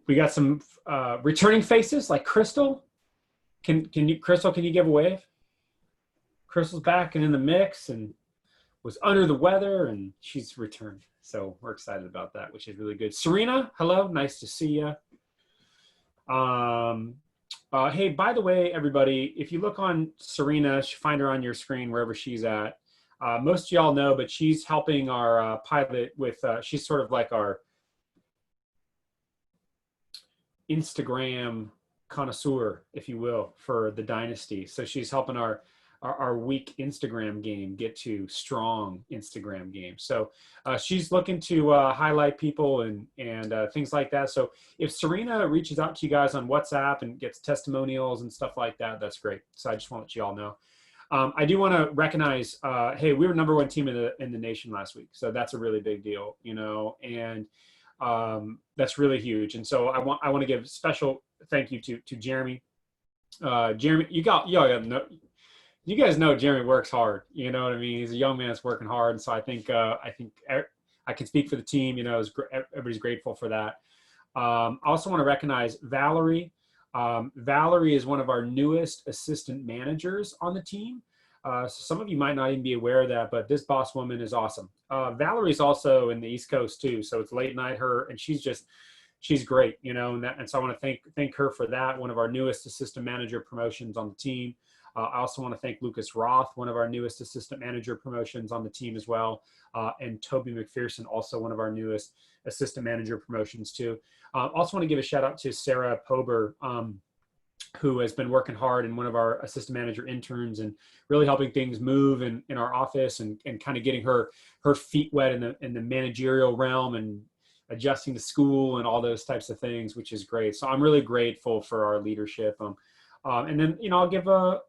We got some returning faces like Crystal. Crystal, can you give a wave? Crystal's back and in the mix and was under the weather and she's returned. So we're excited about that, which is really good. Serena, hello. Nice to see you. Hey, by the way, everybody, if you look on Serena, find her on your screen wherever she's at. Most of y'all know, but she's helping our pilot with, she's sort of like our Instagram connoisseur, if you will, for the Dynasty. So she's helping our weak Instagram game get to strong Instagram game. So she's looking to highlight people and things like that. So if Serena reaches out to you guys on WhatsApp and gets testimonials and stuff like that, that's great. So I just want to let you all know. I do want to recognize, hey, we were #1 team in the nation last week. So that's a really big deal, you know, and that's really huge. And so I want to give special thank you to Jeremy. Jeremy, you guys know Jeremy works hard. You know what I mean? He's a young man that's working hard. And so I think I can speak for the team. You know, everybody's grateful for that. I also want to recognize Valerie. Valerie is one of our newest assistant managers on the team. So some of you might not even be aware of that, but this boss woman is awesome. Valerie's also in the East Coast too. So it's late night and she's great, you know, and so I want to thank her for that. One of our newest assistant manager promotions on the team. I also want to thank Lucas Roth, one of our newest assistant manager promotions on the team as well. And Toby McPherson, also one of our newest assistant manager promotions too. Also want to give a shout out to Sarah Pober, who has been working hard and one of our assistant manager interns and really helping things move in our office and kind of getting her feet wet in the managerial realm and adjusting to school and all those types of things, which is great. So I'm really grateful for our leadership. And then, you know, I'll give a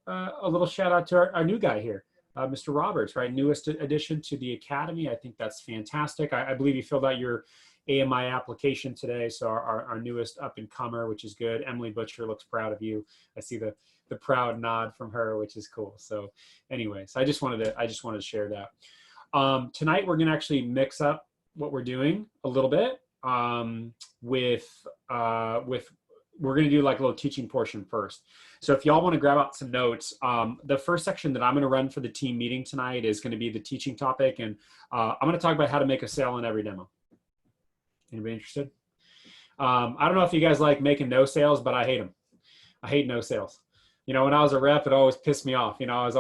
little shout out to our new guy here, Mr. Roberts, right? Newest addition to the Academy. I think that's fantastic. I believe you filled out your AMI application today. So our newest up and comer, which is good. Emily Butcher looks proud of you. I see the proud nod from her, which is cool. So anyways, I just wanted to share that. Tonight, we're going to actually mix up what we're doing a little bit we're going to do like a little teaching portion first. So if y'all want to grab out some notes, the first section that I'm going to run for the team meeting tonight is going to be the teaching topic. And I'm going to talk about how to make a sale in every demo. Anybody interested? I don't know if you guys like making no sales, but I hate them. I hate no sales. You know, when I was a rep, it always pissed me off. You know, I was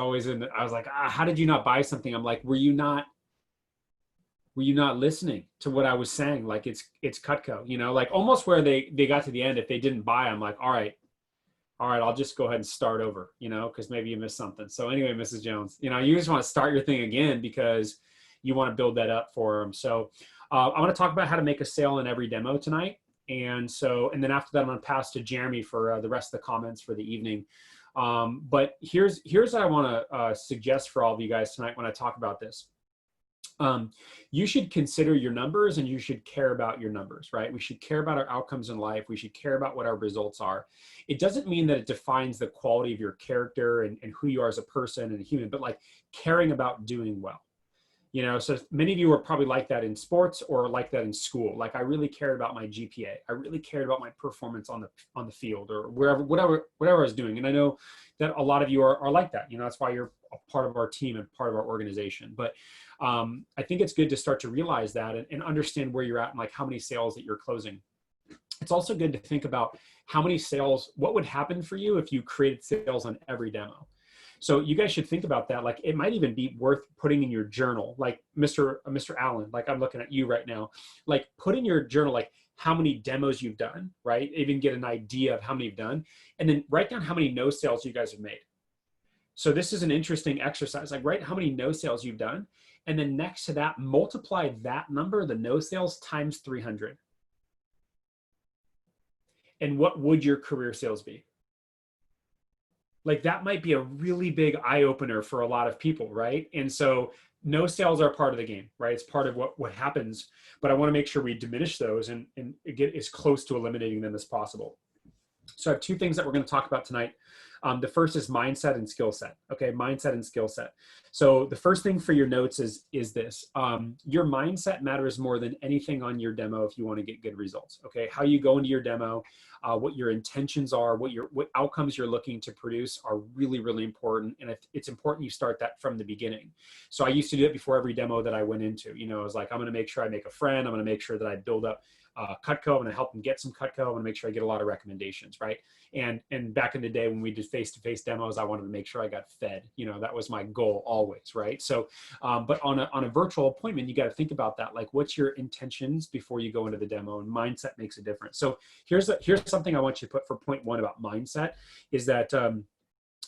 like, how did you not buy something? I'm like, were you not listening to what I was saying? Like it's Cutco, you know, like almost where they got to the end. If they didn't buy, I'm like, all right, I'll just go ahead and start over, you know, because maybe you missed something. So anyway, Mrs. Jones, you know, you just want to start your thing again because you want to build that up for them. So I want to talk about how to make a sale in every demo tonight. And then after that, I'm going to pass to Jeremy for the rest of the comments for the evening. But here's what I want to suggest for all of you guys tonight when I talk about this. You should consider your numbers and you should care about your numbers, right? We should care about our outcomes in life. We should care about what our results are. It doesn't mean that it defines the quality of your character and who you are as a person and a human, but like caring about doing well. You know, so many of you are probably like that in sports or like that in school. Like I really cared about my GPA. I really cared about my performance on the field or whatever I was doing. And I know that a lot of you are like that. You know, that's why you're a part of our team and part of our organization. But I think it's good to start to realize that and understand where you're at and like how many sales that you're closing. It's also good to think about how many sales, what would happen for you if you created sales on every demo. So you guys should think about that. Like it might even be worth putting in your journal, like Mr. Allen, like I'm looking at you right now, like put in your journal, like how many demos you've done, right? Even get an idea of how many you've done, and then write down how many no sales you guys have made. So this is an interesting exercise, like write how many no sales you've done. And then next to that, multiply that number, the no sales, times 300. And what would your career sales be? Like that might be a really big eye opener for a lot of people, right? And so no sales are part of the game, right? It's part of what happens, but I want to make sure we diminish those and get as close to eliminating them as possible. So I have two things that we're going to talk about tonight. The first is mindset and skill set. Okay, mindset and skill set. So the first thing for your notes is this. Your mindset matters more than anything on your demo if you want to get good results. Okay, how you go into your demo, what your intentions are, what outcomes you're looking to produce are really, really important. And it's important you start that from the beginning. So I used to do it before every demo that I went into. You know, I was like, I'm going to make sure I make a friend. I'm going to make sure that I build up Cutco. I'm going to help them get some Cutco. I'm going to make sure I get a lot of recommendations, right? And back in the day when we did face-to-face demos, I wanted to make sure I got fed. You know, that was my goal always, right? So, but on a virtual appointment, you got to think about that. Like, what's your intentions before you go into the demo? And mindset makes a difference. So here's something I want you to put for point one about mindset is that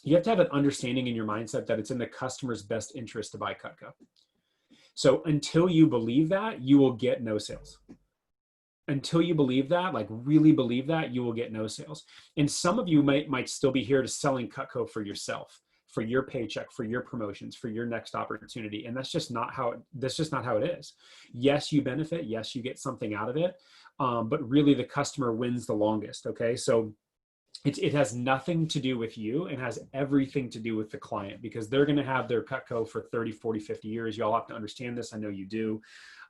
you have to have an understanding in your mindset that it's in the customer's best interest to buy Cutco. So until you believe that, you will get no sales. Until you believe that, like really believe that, you will get no sales. And some of you might still be here to selling Cutco for yourself, for your paycheck, for your promotions, for your next opportunity. And that's just not how it is. Yes, you benefit. Yes, you get something out of it. But really the customer wins the longest. Okay. So it has nothing to do with you and has everything to do with the client, because they're going to have their Cutco for 30, 40, 50 years. You all have to understand this. I know you do.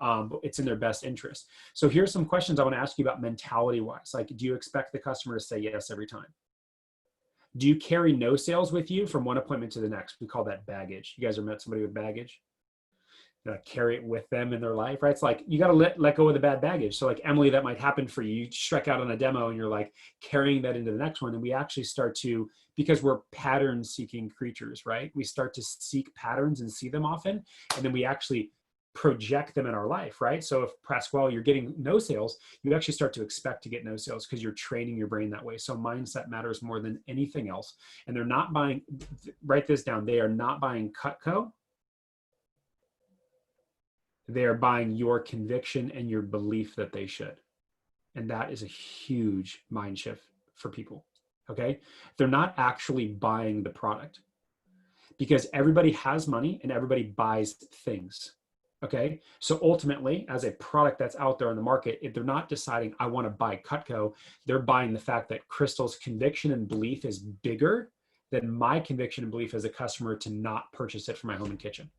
But it's in their best interest. So here's some questions I want to ask you about mentality wise. Like, do you expect the customer to say yes every time? Do you carry no sales with you from one appointment to the next? We call that baggage. You guys ever met somebody with baggage? Carry it with them in their life, right? It's like you got to let go of the bad baggage. So like Emily, that might happen for you. You strike out on a demo and you're like carrying that into the next one. And we actually start to, because we're pattern seeking creatures, right? We start to seek patterns and see them often. And then we actually project them in our life, right? So if Pasquale, you're getting no sales, you actually start to expect to get no sales because you're training your brain that way. So mindset matters more than anything else. And they're not buying, write this down, they are not buying Cutco. They are buying your conviction and your belief that they should. And that is a huge mind shift for people, okay? They're not actually buying the product because everybody has money and everybody buys things, okay? So ultimately, as a product that's out there on the market, if they're not deciding, I want to buy Cutco, they're buying the fact that Crystal's conviction and belief is bigger than my conviction and belief as a customer to not purchase it for my home and kitchen.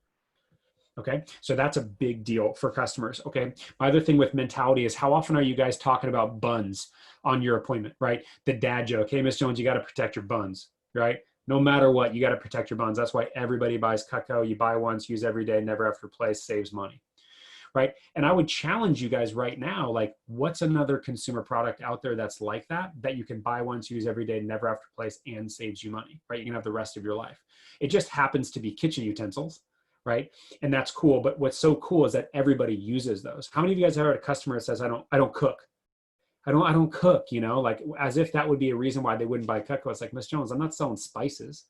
Okay, so that's a big deal for customers. Okay, my other thing with mentality is how often are you guys talking about buns on your appointment, right? The dad joke, hey, Miss Jones, you got to protect your buns, right? No matter what, you got to protect your buns. That's why everybody buys Cutco. You buy once, use every day, never have to replace, saves money, right? And I would challenge you guys right now, like what's another consumer product out there that's like that you can buy once, use every day, never have to replace, and saves you money, right? You can have the rest of your life. It just happens to be kitchen utensils, right? And that's cool. But what's so cool is that everybody uses those. How many of you guys have heard a customer that says, I don't cook. I don't cook, you know, like as if that would be a reason why they wouldn't buy Cutco. It's like, Miss Jones, I'm not selling spices,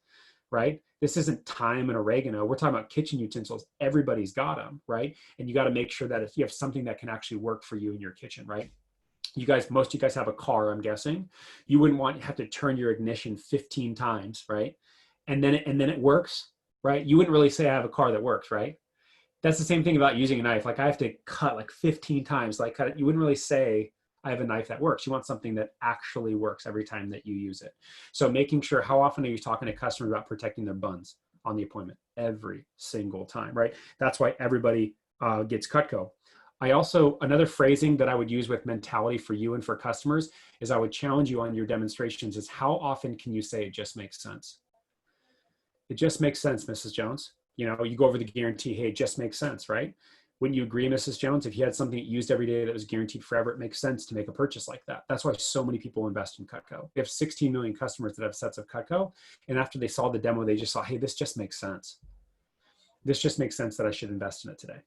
right? This isn't thyme and oregano. We're talking about kitchen utensils. Everybody's got them, right? And you got to make sure that if you have something that can actually work for you in your kitchen, right? You guys, most of you guys have a car, I'm guessing. You wouldn't want to have to turn your ignition 15 times, right? And then it works, right? You wouldn't really say I have a car that works, right? That's the same thing about using a knife. Like I have to cut like 15 times, like cut it. You wouldn't really say I have a knife that works. You want something that actually works every time that you use it. So making sure, how often are you talking to customers about protecting their buns on the appointment? Every single time, right? That's why everybody gets Cutco. I also, another phrasing that I would use with mentality for you and for customers is I would challenge you on your demonstrations is how often can you say it just makes sense? It just makes sense, Mrs. Jones. You know, you go over the guarantee, hey, it just makes sense, right? Wouldn't you agree, Mrs. Jones? If you had something that you used every day that was guaranteed forever, it makes sense to make a purchase like that. That's why so many people invest in Cutco. We have 16 million customers that have sets of Cutco. And after they saw the demo, they just saw, hey, this just makes sense. This just makes sense that I should invest in it today.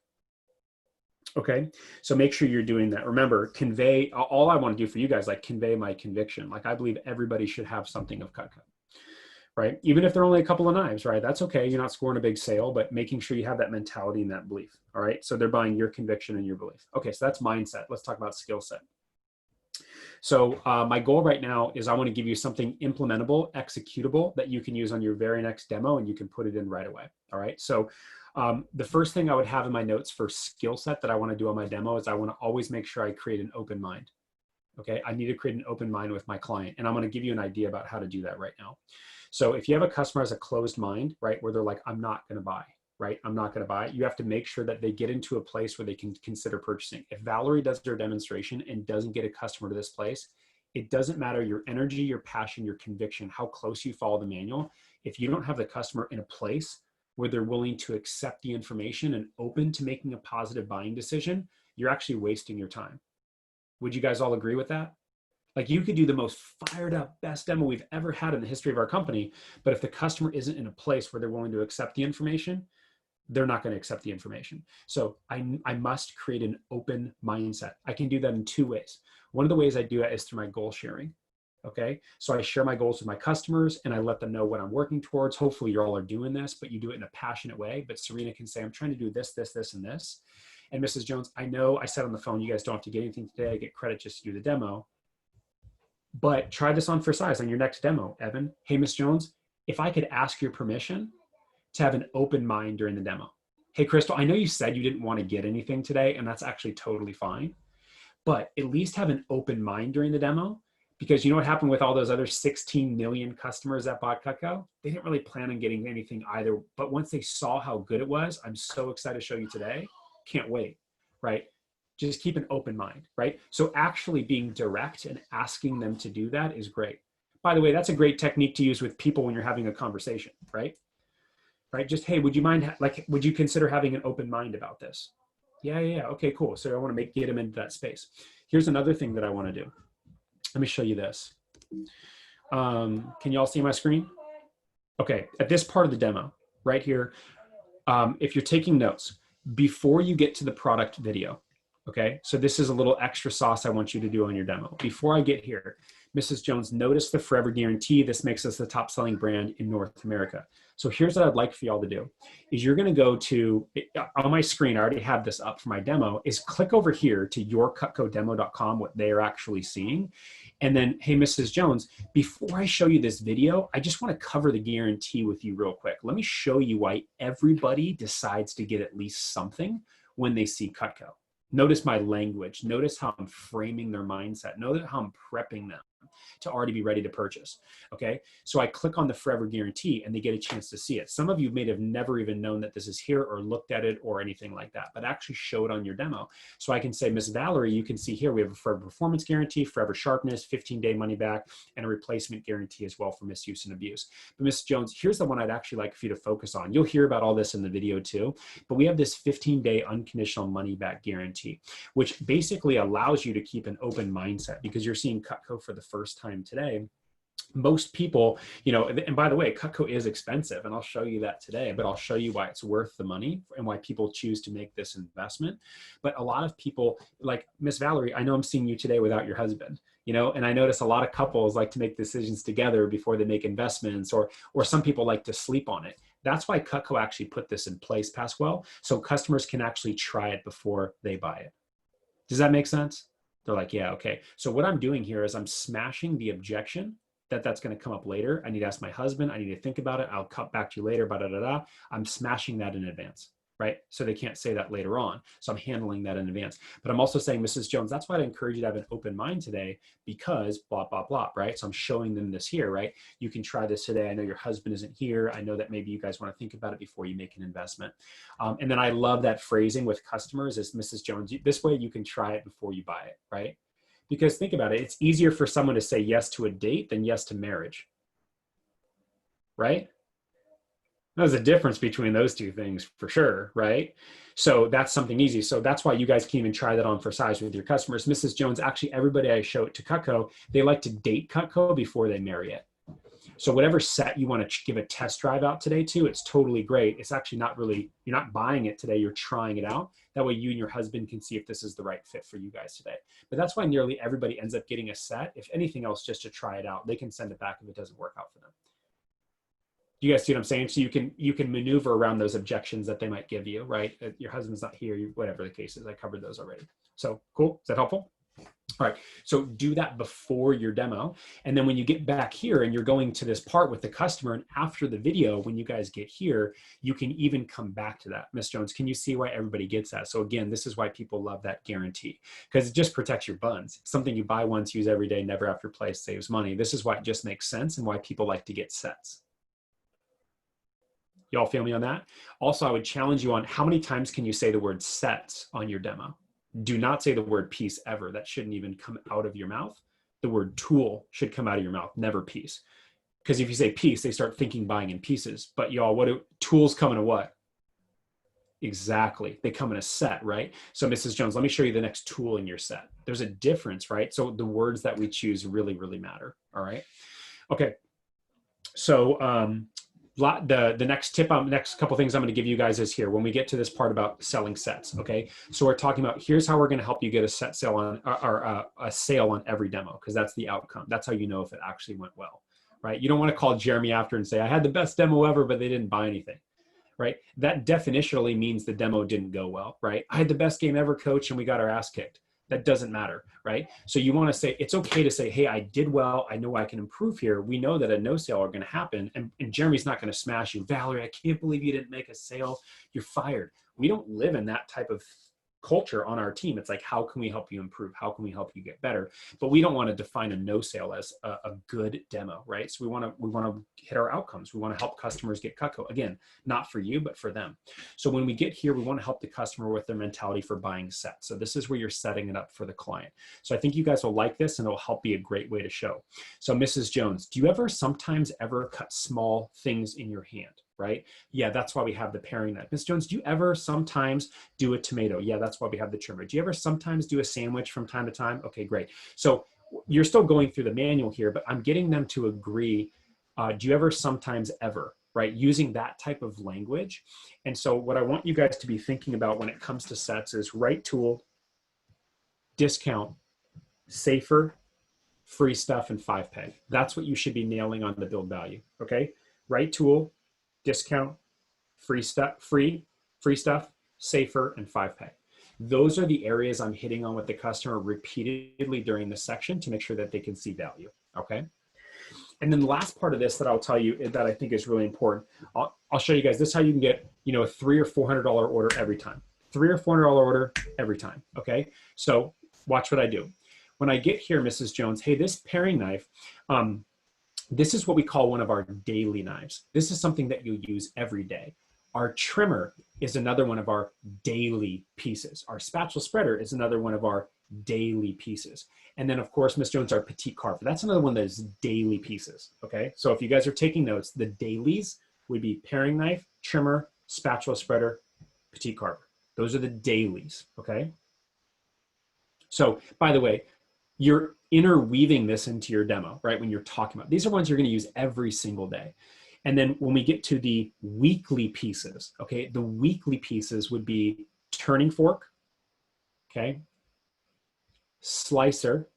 Okay, so make sure you're doing that. Remember, convey, all I want to do for you guys, like convey my conviction. Like I believe everybody should have something of Cutco. Right? Even if they're only a couple of knives, right? That's okay. You're not scoring a big sale, but making sure you have that mentality and that belief. All right. So they're buying your conviction and your belief. Okay. So that's mindset. Let's talk about skill set. So my goal right now is I want to give you something implementable, executable that you can use on your very next demo and you can put it in right away. All right. So the first thing I would have in my notes for skill set that I want to do on my demo is I want to always make sure I create an open mind. Okay, I need to create an open mind with my client. And I'm going to give you an idea about how to do that right now. So if you have a customer has a closed mind, right, where they're like, I'm not going to buy, right? I'm not going to buy. You have to make sure that they get into a place where they can consider purchasing. If Valerie does her demonstration and doesn't get a customer to this place, it doesn't matter your energy, your passion, your conviction, how close you follow the manual. If you don't have the customer in a place where they're willing to accept the information and open to making a positive buying decision, you're actually wasting your time. Would you guys all agree with that? Like, you could do the most fired up, best demo we've ever had in the history of our company, but if the customer isn't in a place where they're willing to accept the information, they're not going to accept the information. So I must create an open mindset. I can do that in two ways. One of the ways I do it is through my goal sharing. Okay. So I share my goals with my customers and I let them know what I'm working towards. Hopefully you all are doing this, but you do it in a passionate way. But Serena can say, I'm trying to do this, this, this, and this. And Mrs. Jones, I know I said on the phone, you guys don't have to get anything today. I get credit just to do the demo, but try this on for size on your next demo, Evan. Hey, Miss Jones, if I could ask your permission to have an open mind during the demo. Hey, Crystal, I know you said you didn't want to get anything today, and that's actually totally fine, but at least have an open mind during the demo, because you know what happened with all those other 16 million customers that bought Cutco? They didn't really plan on getting anything either, but once they saw how good it was, I'm so excited to show you today, can't wait, right? Just keep an open mind, right? So actually being direct and asking them to do that is great. By the way, that's a great technique to use with people when you're having a conversation, right? Right? Just, hey, would you mind, would you consider having an open mind about this? Yeah. Okay, cool. So I want to get them into that space. Here's another thing that I want to do. Let me show you this. Can you all see my screen? Okay, at this part of the demo, right here, if you're taking notes, before you get to the product video, okay, so this is a little extra sauce I want you to do on your demo. Before I get here, Mrs. Jones, notice the Forever Guarantee. This makes us the top selling brand in North America. So here's what I'd like for y'all to do, is you're gonna go to, on my screen, I already have this up for my demo, is click over here to yourcutcodemo.com, what they're actually seeing. And then, hey, Mrs. Jones, before I show you this video, I just wanna cover the guarantee with you real quick. Let me show you why everybody decides to get at least something when they see Cutco. Notice my language. Notice how I'm framing their mindset. Notice how I'm prepping them to already be ready to purchase. Okay. So I click on the Forever Guarantee and they get a chance to see it. Some of you may have never even known that this is here or looked at it or anything like that, but actually show it on your demo. So I can say, Miss Valerie, you can see here, we have a Forever Performance Guarantee, Forever Sharpness, 15-day money back, and a replacement guarantee as well for misuse and abuse. But Miss Jones, here's the one I'd actually like for you to focus on. You'll hear about all this in the video too, but we have this 15-day unconditional money back guarantee, which basically allows you to keep an open mindset because you're seeing Cutco for the first time today. Most people, you know, and by the way, Cutco is expensive, and I'll show you that today, but I'll show you why it's worth the money and why people choose to make this investment. But a lot of people, like Miss Valerie, I know I'm seeing you today without your husband, you know, and I notice a lot of couples like to make decisions together before they make investments, or some people like to sleep on it. That's why Cutco actually put this in place, Pasquale, so customers can actually try it before they buy it. Does that make sense? They're like, yeah, okay. So what I'm doing here is I'm smashing the objection that's going to come up later. I need to ask my husband. I need to think about it. I'll cut back to you later. I'm smashing that in advance, right? So they can't say that later on. So I'm handling that in advance. But I'm also saying, Mrs. Jones, that's why I'd encourage you to have an open mind today, because blah, blah, blah, right? So I'm showing them this here, right? You can try this today. I know your husband isn't here. I know that maybe you guys want to think about it before you make an investment. And then I love that phrasing with customers is, Mrs. Jones, this way you can try it before you buy it, right? Because think about it, it's easier for someone to say yes to a date than yes to marriage, right? There's a difference between those two things for sure, right? So that's something easy. So that's why you guys can even try that on for size with your customers. Mrs. Jones, actually everybody I show it to Cutco, they like to date Cutco before they marry it. So whatever set you want to give a test drive out today to, it's totally great. It's actually not really, you're not buying it today, you're trying it out. That way you and your husband can see if this is the right fit for you guys today. But that's why nearly everybody ends up getting a set, if anything else, just to try it out. They can send it back if it doesn't work out for them. Do you guys see what I'm saying? So you can maneuver around those objections that they might give you, right? Your husband's not here, whatever the case is. I covered those already. So cool, is that helpful? All right, so do that before your demo. And then when you get back here and you're going to this part with the customer, and after the video, when you guys get here, you can even come back to that. Miss Jones, can you see why everybody gets that? So again, this is why people love that guarantee, because it just protects your buns. Something you buy once, use every day, never have to replace, saves money. This is why it just makes sense and why people like to get sets. Y'all feel me on that? Also, I would challenge you on how many times can you say the word sets on your demo? Do not say the word piece ever. That shouldn't even come out of your mouth. The word tool should come out of your mouth, never piece. Because if you say piece, they start thinking buying in pieces. But y'all, what do tools come in a what? Exactly. They come in a set, right? So Mrs. Jones, let me show you the next tool in your set. There's a difference, right? So the words that we choose really, really matter. All right. Okay. So the next tip, next couple things I'm going to give you guys is here when we get to this part about selling sets. Okay, so we're talking about here's how we're going to help you get a set sale on or a sale on every demo, because that's the outcome. That's how you know if it actually went well, right? You don't want to call Jeremy after and say I had the best demo ever, but they didn't buy anything, right? That definitionally means the demo didn't go well, right? I had the best game ever, coach, and we got our ass kicked. That doesn't matter, right? So you want to say, it's okay to say, hey, I did well. I know I can improve here. We know that a no sale are going to happen. And Jeremy's not going to smash you. Valerie, I can't believe you didn't make a sale. You're fired. We don't live in that type of culture on our team. It's like, how can we help you improve? How can we help you get better? But we don't want to define a no sale as a good demo, right? So we want to hit our outcomes. We want to help customers get Cutco. Again, not for you, but for them. So when we get here, we want to help the customer with their mentality for buying sets. So this is where you're setting it up for the client. So I think you guys will like this, and it'll help be a great way to show. So Mrs. Jones, do you ever sometimes cut small things in your hand? Right? Yeah, that's why we have the paring knife. Ms. Jones, do you ever sometimes do a tomato? Yeah, that's why we have the trimmer. Do you ever sometimes do a sandwich from time to time? Okay, great. So you're still going through the manual here, but I'm getting them to agree. Do you ever sometimes ever, right? Using that type of language. And so what I want you guys to be thinking about when it comes to sets is right tool, discount, safer, free stuff, and 5-pay. That's what you should be nailing on the build value, okay? Right tool, discount, free stuff, safer, and 5-pay. Those are the areas I'm hitting on with the customer repeatedly during the section to make sure that they can see value, okay? And then the last part of this that I'll tell you that I think is really important, I'll show you guys, this is how you can get, a $300 or $400 order every time. $300 or $400 order every time, okay? So watch what I do. When I get here, Mrs. Jones, hey, this paring knife, this is what we call one of our daily knives. This is something that you use every day. Our trimmer is another one of our daily pieces. Our spatula spreader is another one of our daily pieces. And then of course, Miss Jones, our petite carver. That's another one that is daily pieces, okay? So if you guys are taking notes, the dailies would be paring knife, trimmer, spatula spreader, petite carver. Those are the dailies, okay? So by the way, you're interweaving this into your demo, right? When you're talking about, these are ones you're going to use every single day. And then when we get to the weekly pieces, okay, the weekly pieces would be turning fork, okay, slicer,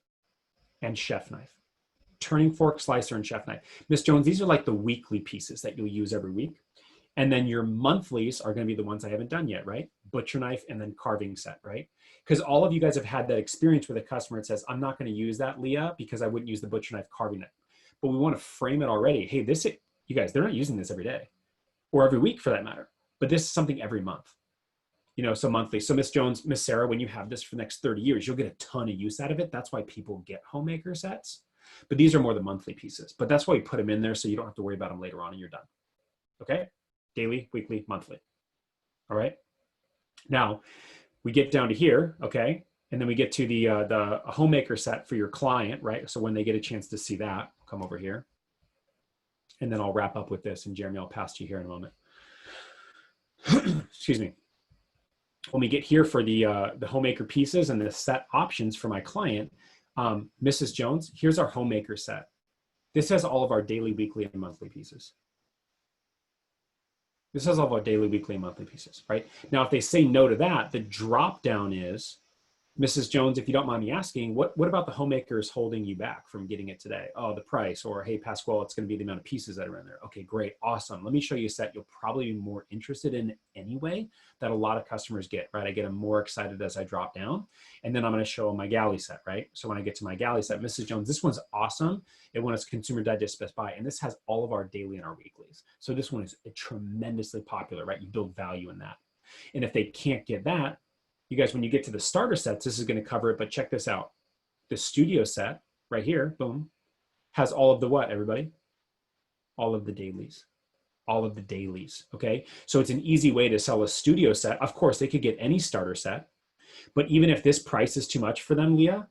and chef knife. Turning fork, slicer, and chef knife. Miss Jones, these are like the weekly pieces that you'll use every week. And then your monthlies are going to be the ones I haven't done yet, right? Butcher knife and then carving set, right? Because all of you guys have had that experience with a customer that says, I'm not going to use that, Leah, because I wouldn't use the butcher knife carving knife. But we want to frame it already. Hey, you guys, they're not using this every day or every week for that matter, but this is something every month, so monthly. So Miss Jones, Miss Sarah, when you have this for the next 30 years, you'll get a ton of use out of it. That's why people get homemaker sets, but these are more the monthly pieces, but that's why we put them in there so you don't have to worry about them later on and you're done. Okay. Daily, weekly, monthly. All right. Now we get down to here. Okay. And then we get to the homemaker set for your client, right? So when they get a chance to see that, come over here. And then I'll wrap up with this, and Jeremy, I'll pass to you here in a moment. Excuse me. When we get here for the homemaker pieces and the set options for my client, Mrs. Jones, here's our homemaker set. This has all of our daily, weekly, and monthly pieces. This has all of our daily, weekly, and monthly pieces, right? Now, if they say no to that, the drop down is Mrs. Jones, if you don't mind me asking, what about the homemakers holding you back from getting it today? Oh, the price, or hey, Pasquale, it's going to be the amount of pieces that are in there. Okay, great, awesome. Let me show you a set you'll probably be more interested in anyway, that a lot of customers get, right? I get them more excited as I drop down. And then I'm going to show them my galley set, right? So when I get to my galley set, Mrs. Jones, this one's awesome. It won us Consumer Digest Best Buy, and this has all of our daily and our weeklies. So this one is tremendously popular, right? You build value in that. And if they can't get that, you guys, when you get to the starter sets, this is going to cover it, but check this out. The studio set right here, boom, has all of the what, everybody? All of the dailies. All of the dailies, okay? So it's an easy way to sell a studio set. Of course, they could get any starter set, but even if this price is too much for them, Leah,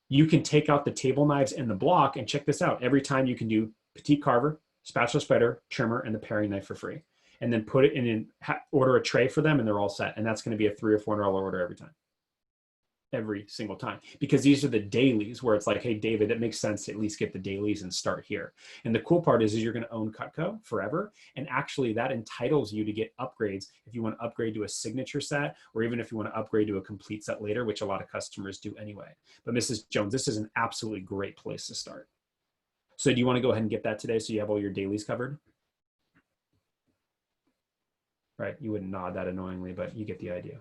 you can take out the table knives and the block, and check this out. Every time you can do petite carver, spatula spreader, trimmer, and the paring knife for free. And then put it in and order a tray for them, and they're all set. And that's going to be a $300 or $400 order every single time, because these are the dailies where it's like, hey, David, it makes sense to at least get the dailies and start here. And the cool part is you're going to own Cutco forever. And actually that entitles you to get upgrades if you want to upgrade to a signature set, or even if you want to upgrade to a complete set later, which a lot of customers do anyway. But Mrs. Jones, this is an absolutely great place to start. So do you want to go ahead and get that today so you have all your dailies covered? Right, you wouldn't nod that annoyingly, but you get the idea.